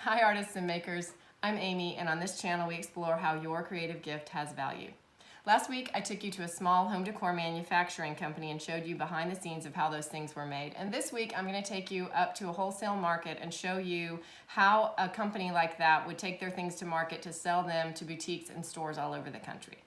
Hi artists and makers, I'm Amy, and on this channel we explore how your creative gift has value. Last week I took you to a small home decor manufacturing company and showed you behind the scenes of how those things were made. And this week I'm going to take you up to a wholesale market and show you how a company like that would take their things to market to sell them to boutiques and stores all over the country.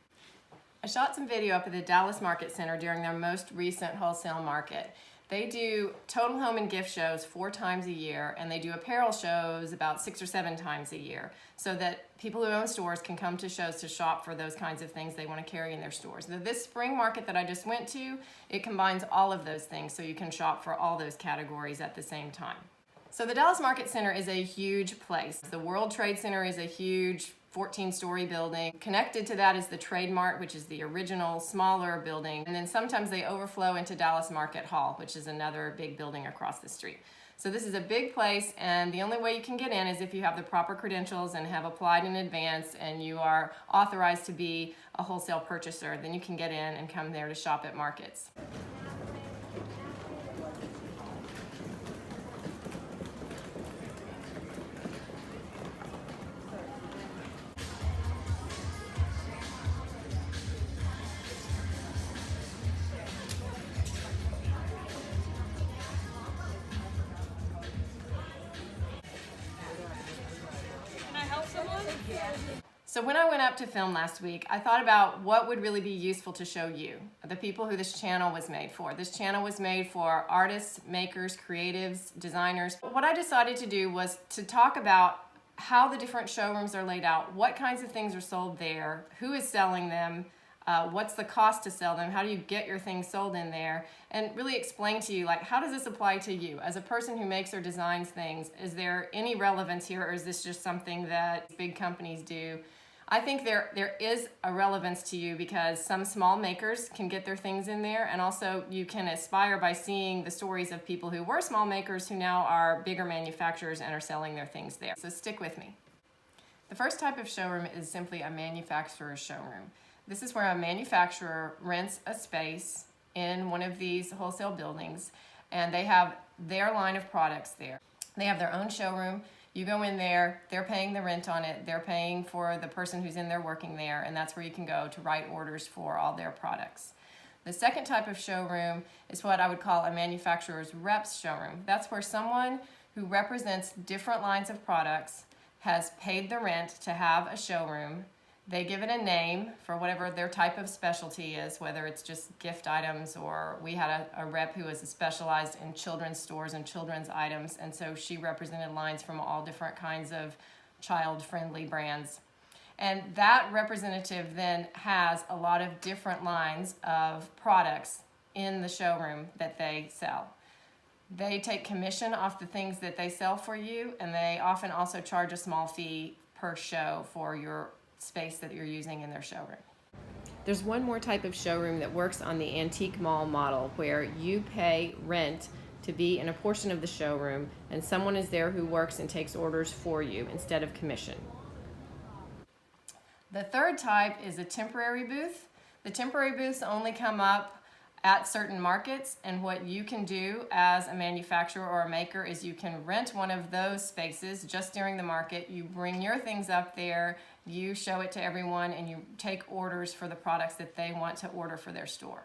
I shot some video up at the Dallas Market Center during their most recent wholesale market. They do total home and gift shows 4 times a year, and they do apparel shows about 6 or 7 times a year, so that people who own stores can come to shows to shop for those kinds of things they want to carry in their stores. Now, this spring market that I just went to, it combines all of those things, so you can shop for all those categories at the same time. So the Dallas Market Center is a huge place. The World Trade Center is a huge 14-story building. Connected to that is the Trade Mart, which is the original smaller building. And then sometimes they overflow into Dallas Market Hall, which is another big building across the street. So this is a big place, and the only way you can get in is if you have the proper credentials and have applied in advance and you are authorized to be a wholesale purchaser. Then you can get in and come there to shop at markets. So when I went up to film last week, I thought about what would really be useful to show you, the people who this channel was made for. This channel was made for artists, makers, creatives, designers. What I decided to do was to talk about how the different showrooms are laid out, what kinds of things are sold there, who is selling them, what's the cost to sell them, how do you get your things sold in there, and really explain to you, like, how does this apply to you? As a person who makes or designs things, is there any relevance here, or is this just something that big companies do? I think there is a relevance to you because some small makers can get their things in there, and also you can aspire by seeing the stories of people who were small makers who now are bigger manufacturers and are selling their things there. So stick with me. The first type of showroom is simply a manufacturer's showroom. This is where a manufacturer rents a space in one of these wholesale buildings, and they have their line of products there. They have their own showroom. You go in there, they're paying the rent on it, they're paying for the person who's in there working there, and that's where you can go to write orders for all their products. The second type of showroom is what I would call a manufacturer's Rep Showroom. That's where someone who represents different lines of products has paid the rent to have a showroom. They give it a name for whatever their type of specialty is, whether it's just gift items, or we had a rep who was specialized in children's stores and children's items, and so she represented lines from all different kinds of child-friendly brands. And that representative then has a lot of different lines of products in the showroom that they sell. They take commission off the things that they sell for you, and they often also charge a small fee per show for your space that you're using in their showroom. There's one more type of showroom that works on the antique mall model, where you pay rent to be in a portion of the showroom and someone is there who works and takes orders for you instead of commission. The third type is a temporary booth. The temporary booths only come up at certain markets, and what you can do as a manufacturer or a maker is you can rent one of those spaces just during the market. You bring your things up there, you show it to everyone, and you take orders for the products that they want to order for their store.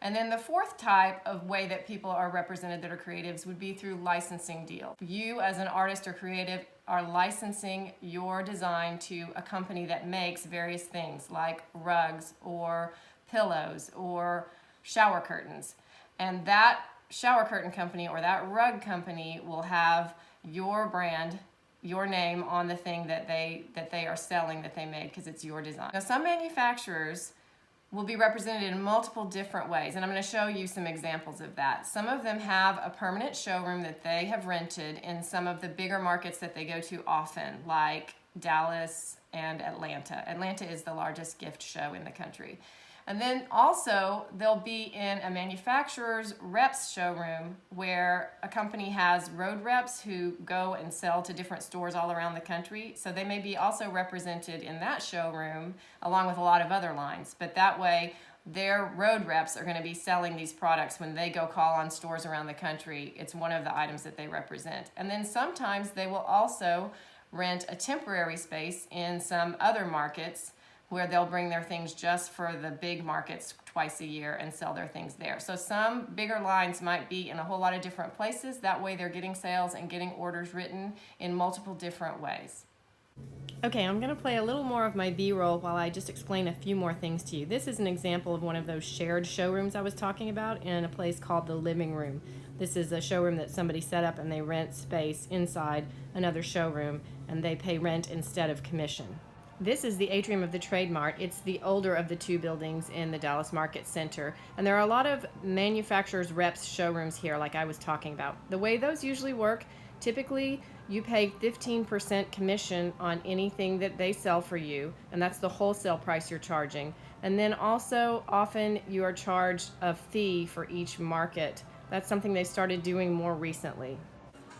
And then the fourth type of way that people are represented that are creatives would be through licensing deals. You as an artist or creative are licensing your design to a company that makes various things like rugs or pillows or shower curtains, and that shower curtain company or that rug company will have your brand, your name on the thing that they are selling, that they made, because it's your design. Now, some manufacturers will be represented in multiple different ways, and I'm going to show you some examples of that. Some of them have a permanent showroom that they have rented in some of the bigger markets that they go to often, like Dallas and Atlanta. Atlanta is the largest gift show in the country. And then also they'll be in a manufacturer's reps showroom where a company has road reps who go and sell to different stores all around the country. So they may be also represented in that showroom along with a lot of other lines. But that way their road reps are going to be selling these products when they go call on stores around the country. It's one of the items that they represent. And then sometimes they will also rent a temporary space in some other markets where they'll bring their things just for the big markets twice a year and sell their things there. So some bigger lines might be in a whole lot of different places. That way they're getting sales and getting orders written in multiple different ways. Okay, I'm going to play a little more of my B-roll while I just explain a few more things to you. This is an example of one of those shared showrooms I was talking about in a place called the Living Room. This is a showroom that somebody set up and they rent space inside another showroom and they pay rent instead of commission. This is the Atrium of the Trade Mart. It's the older of the two buildings in the Dallas Market Center. And there are a lot of manufacturers' reps showrooms here like I was talking about. The way those usually work, typically you pay 15% commission on anything that they sell for you, and that's the wholesale price you're charging. And then also often you are charged a fee for each market. That's something they started doing more recently.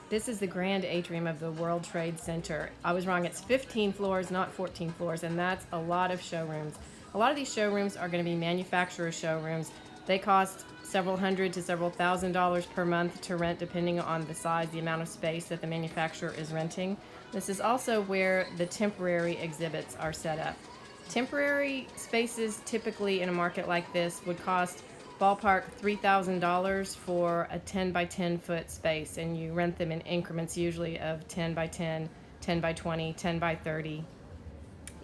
This is the Grand Atrium of the World Trade Center. I was wrong, it's 15 floors, not 14 floors, and that's a lot of showrooms. A lot of these showrooms are going to be manufacturer showrooms. They cost several hundred to several $1,000s per month to rent depending on the size, the amount of space that the manufacturer is renting. This is also where the temporary exhibits are set up. Temporary spaces typically in a market like this would cost ballpark $3,000 for a 10 by 10 foot space, and you rent them in increments usually of 10 by 10, 10 by 20, 10 by 30.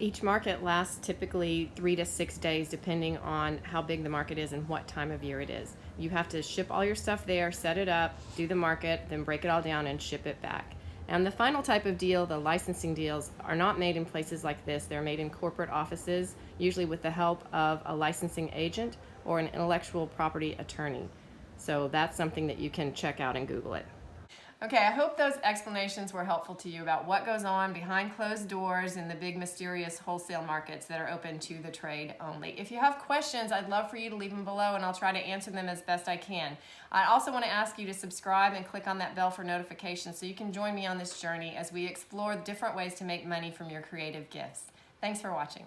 Each market lasts typically 3 to 6 days depending on how big the market is and what time of year it is. You have to ship all your stuff there, set it up, do the market, then break it all down and ship it back. And the final type of deal, the licensing deals, are not made in places like this. They're made in corporate offices, usually with the help of a licensing agent or an intellectual property attorney. So that's something that you can check out and Google it. Okay, I hope those explanations were helpful to you about what goes on behind closed doors in the big mysterious wholesale markets that are open to the trade only. If you have questions, I'd love for you to leave them below and I'll try to answer them as best I can. I also want to ask you to subscribe and click on that bell for notifications so you can join me on this journey as we explore different ways to make money from your creative gifts. Thanks for watching.